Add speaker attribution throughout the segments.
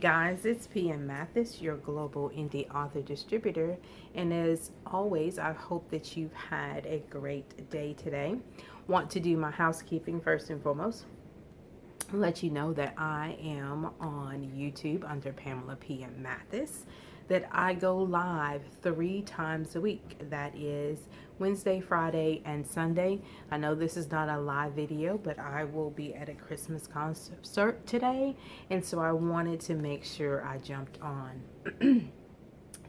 Speaker 1: guys, it's PM Mathis, your global indie author distributor. And as always, I hope that you've had a great day today. Want to do my housekeeping first and foremost. Let you know that I am on YouTube under Pamela PM Mathis, that I go live 3 times a week. That is Wednesday, Friday, and Sunday. I know this is not a live video, but I will be at a Christmas concert today, and so I wanted to make sure I jumped on.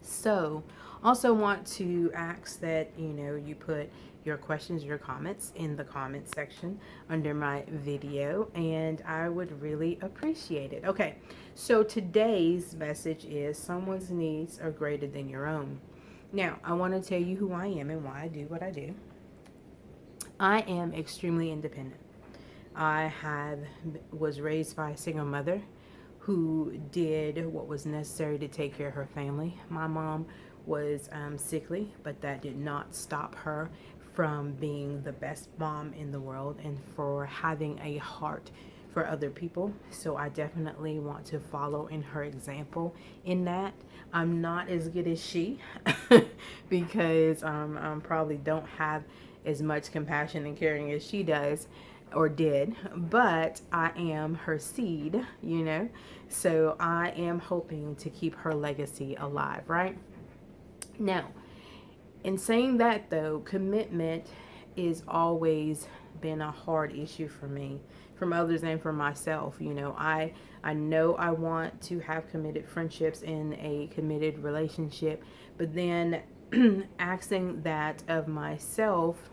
Speaker 1: So, also want to ask that you put your questions, your comments in the comment section under my video, and I would really appreciate it. Okay, so today's message is someone's needs are greater than your own. Now, I want to tell you who I am and why I do what I do. I am extremely independent. Was raised by a single mother who did what was necessary to take care of her family. My mom was sickly, but that did not stop her from being the best mom in the world and for having a heart for other people. So I definitely want to follow in her example in that. I'm not as good as she because I probably don't have as much compassion and caring as she does or did, but I am her seed. So I am hoping to keep her legacy alive, right? Now, in saying that though, commitment is always been a hard issue for me, from others and for myself. I know I want to have committed friendships in a committed relationship, but then asking that of myself,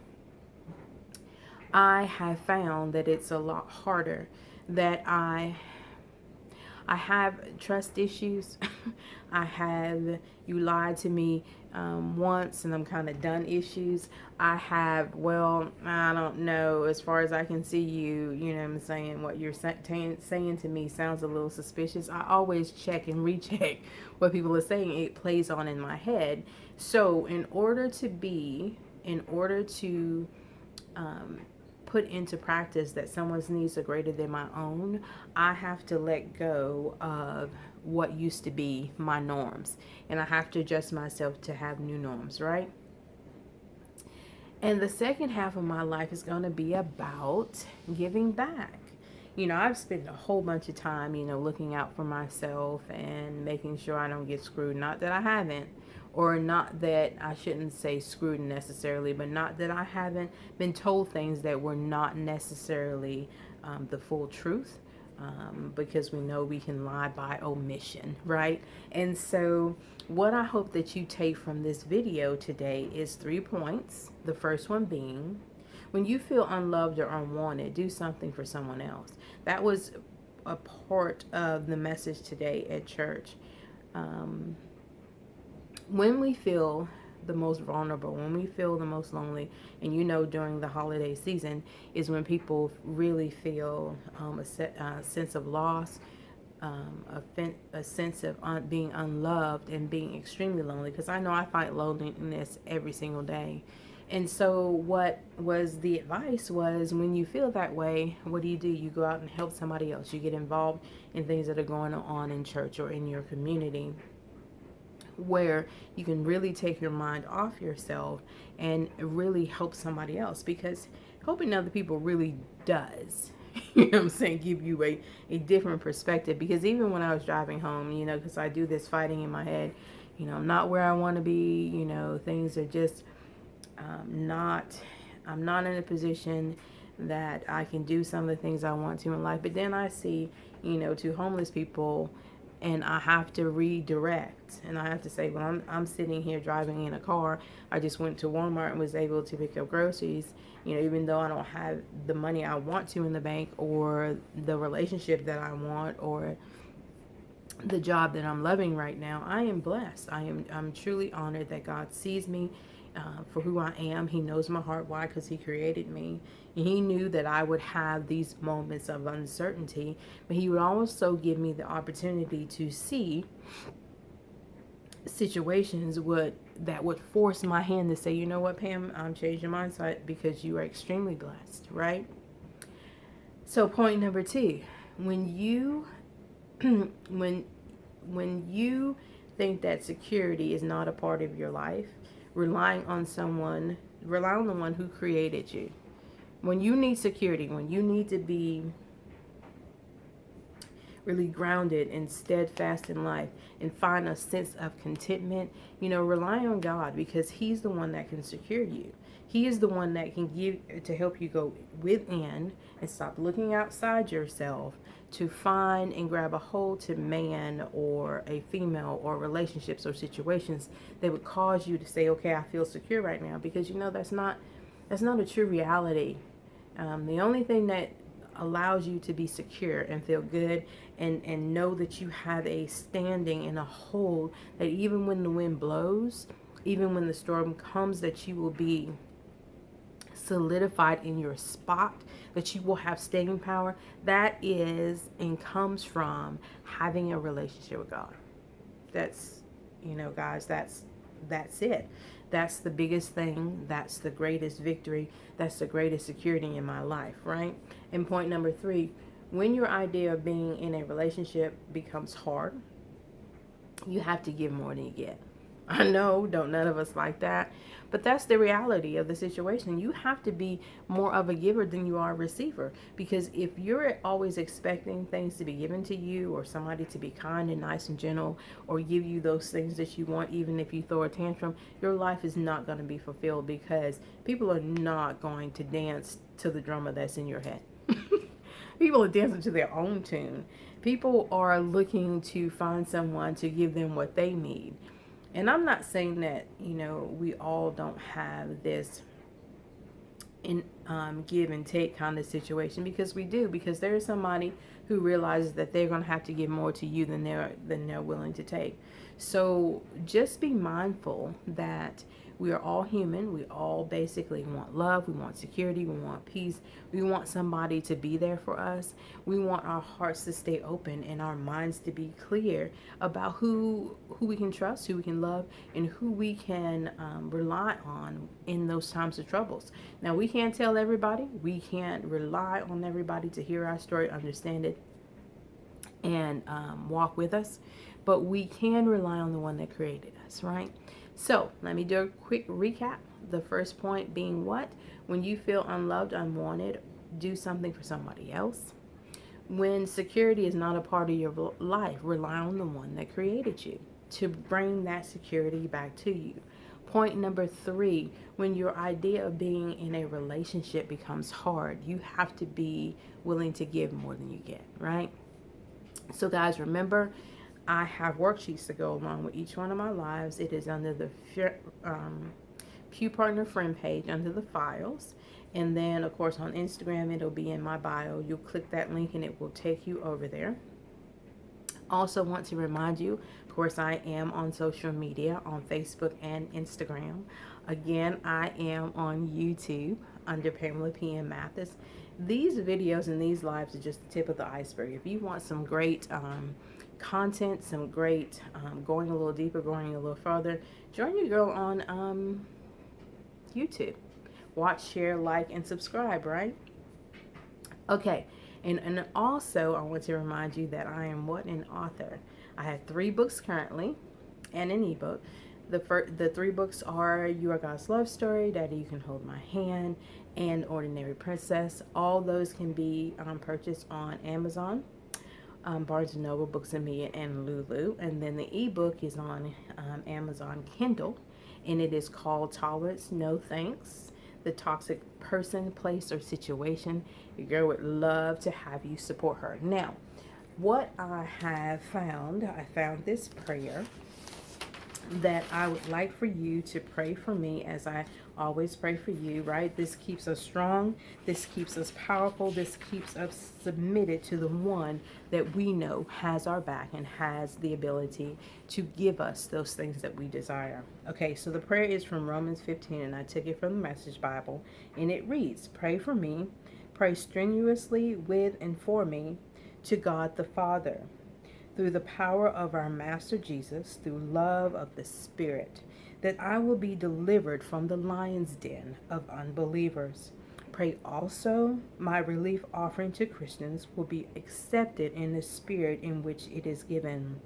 Speaker 1: I have found that it's a lot harder, that I have trust issues. You lied to me once and I'm kind of done issues. I have, I don't know, as far as I can see you know what I'm saying, what you're saying to me sounds a little suspicious. I always check and recheck what people are saying. It plays on in my head. So in order to put into practice that someone's needs are greater than my own, I have to let go of what used to be my norms, and I have to adjust myself to have new norms, right? And the second half of my life is going to be about giving back. I've spent a whole bunch of time, looking out for myself and making sure I don't get screwed. Not that I haven't, or not that I shouldn't say screwed necessarily, but not that I haven't been told things that were not necessarily the full truth. Because we know we can lie by omission, right? And so what I hope that you take from this video today is 3 points. The first one being, when you feel unloved or unwanted, do something for someone else. That was a part of the message today at church. When we feel the most vulnerable, when we feel the most lonely, and during the holiday season is when people really feel a sense of loss, a sense of being unloved and being extremely lonely, because I know I fight loneliness every single day. And so what was the advice was, when you feel that way, what do? You go out and help somebody else. You get involved in things that are going on in church or in your community, where you can really take your mind off yourself and really help somebody else, because helping other people really does you know what I'm saying, give you a different perspective. Because even when I was driving home, because I do this fighting in my head, I'm not where I want to be, things are just I'm not in a position that I can do some of the things I want to in life. But then I see, two homeless people, and I have to redirect, and I have to say, well, I'm sitting here driving in a car. I just went to Walmart and was able to pick up groceries, even though I don't have the money I want to in the bank, or the relationship that I want, or the job that I'm loving right now. I am blessed. I'm truly honored that God sees me for who I am. He knows my heart. Why? Because He created me. And He knew that I would have these moments of uncertainty, but He would also give me the opportunity to see situations that would force my hand to say, you know what, Pam, I'm changing your mindset because you are extremely blessed, right? So point number 2, when when you think that security is not a part of your life, relying on someone, rely on the one who created you. When you need security, when you need to be really grounded and steadfast in life and find a sense of contentment, rely on God, because He's the one that can secure you. He is the one that can give to help you go within and stop looking outside yourself to find and grab a hold to man or a female or relationships or situations that would cause you to say, okay, I feel secure right now, because that's not a true reality. The only thing that allows you to be secure and feel good and know that you have a standing and a hold, that even when the wind blows, even when the storm comes, that you will be solidified in your spot, that you will have staying power. That is and comes from having a relationship with God. That's, guys, that's it. That's the biggest thing. That's the greatest victory. That's the greatest security in my life, right? And point number 3, when your idea of being in a relationship becomes hard, you have to give more than you get. I know, don't none of us like that, but that's the reality of the situation. You have to be more of a giver than you are a receiver, because if you're always expecting things to be given to you, or somebody to be kind and nice and gentle, or give you those things that you want, even if you throw a tantrum, your life is not going to be fulfilled, because people are not going to dance to the drummer that's in your head. People are dancing to their own tune. People are looking to find someone to give them what they need. And I'm not saying that, we all don't have this in give and take kind of situation, because we do, because there is somebody who realizes that they're going to have to give more to you than they're willing to take. So just be mindful that we are all human. We all basically want love. We want security. We want peace. We want somebody to be there for us. We want our hearts to stay open and our minds to be clear about who we can trust, who we can love, and who we can rely on in those times of troubles. Now, we can't tell everybody. We can't rely on everybody to hear our story, understand it, and walk with us. But we can rely on the one that created us, right? So let me do a quick recap. The first point being what? When you feel unloved, unwanted, do something for somebody else. When security is not a part of your life, rely on the one that created you to bring that security back to you. Point number 3, when your idea of being in a relationship becomes hard, you have to be willing to give more than you get, right? So guys, remember, I have worksheets to go along with each one of my lives. It is under the Pew Partner Friend page under the files. And then, of course, on Instagram, it'll be in my bio. You'll click that link and it will take you over there. Also want to remind you, of course, I am on social media on Facebook and Instagram. Again, I am on YouTube under Pamela P. and Mathis. These videos and these lives are just the tip of the iceberg. If you want some great content, some great going a little deeper, going a little further, join your girl on YouTube. Watch, share, like, and subscribe, right? Okay, and also I want to remind you that I am an author. I have 3 books currently and an ebook. The 3 books are You Are God's Love Story, Daddy You Can Hold My Hand, and Ordinary Princess. All those can be purchased on Amazon, Barnes & Noble, Books and Media, and Lulu. And then the ebook is on Amazon Kindle, and it is called Tolerance No Thanks: The Toxic Person, Place, or Situation. Your girl would love to have you support her. Now, what I found this prayer that I would like for you to pray for me, as I always pray for you, right? This keeps us strong. This keeps us powerful. This keeps us submitted to the one that we know has our back and has the ability to give us those things that we desire. Okay, so the prayer is from Romans 15, and I took it from the Message Bible, and it reads, pray for me, pray strenuously with and for me to God the Father, through the power of our Master Jesus, through love of the Spirit, that I will be delivered from the lion's den of unbelievers. Pray also my relief offering to Christians will be accepted in the spirit in which it is given.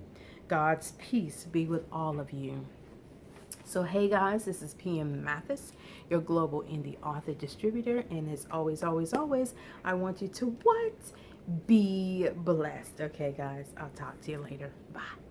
Speaker 1: God's peace be with all of you. So, hey guys, this is PM Mathis, your global indie author distributor. And as always, I want you to what? Be blessed. Okay, guys, I'll talk to you later. Bye.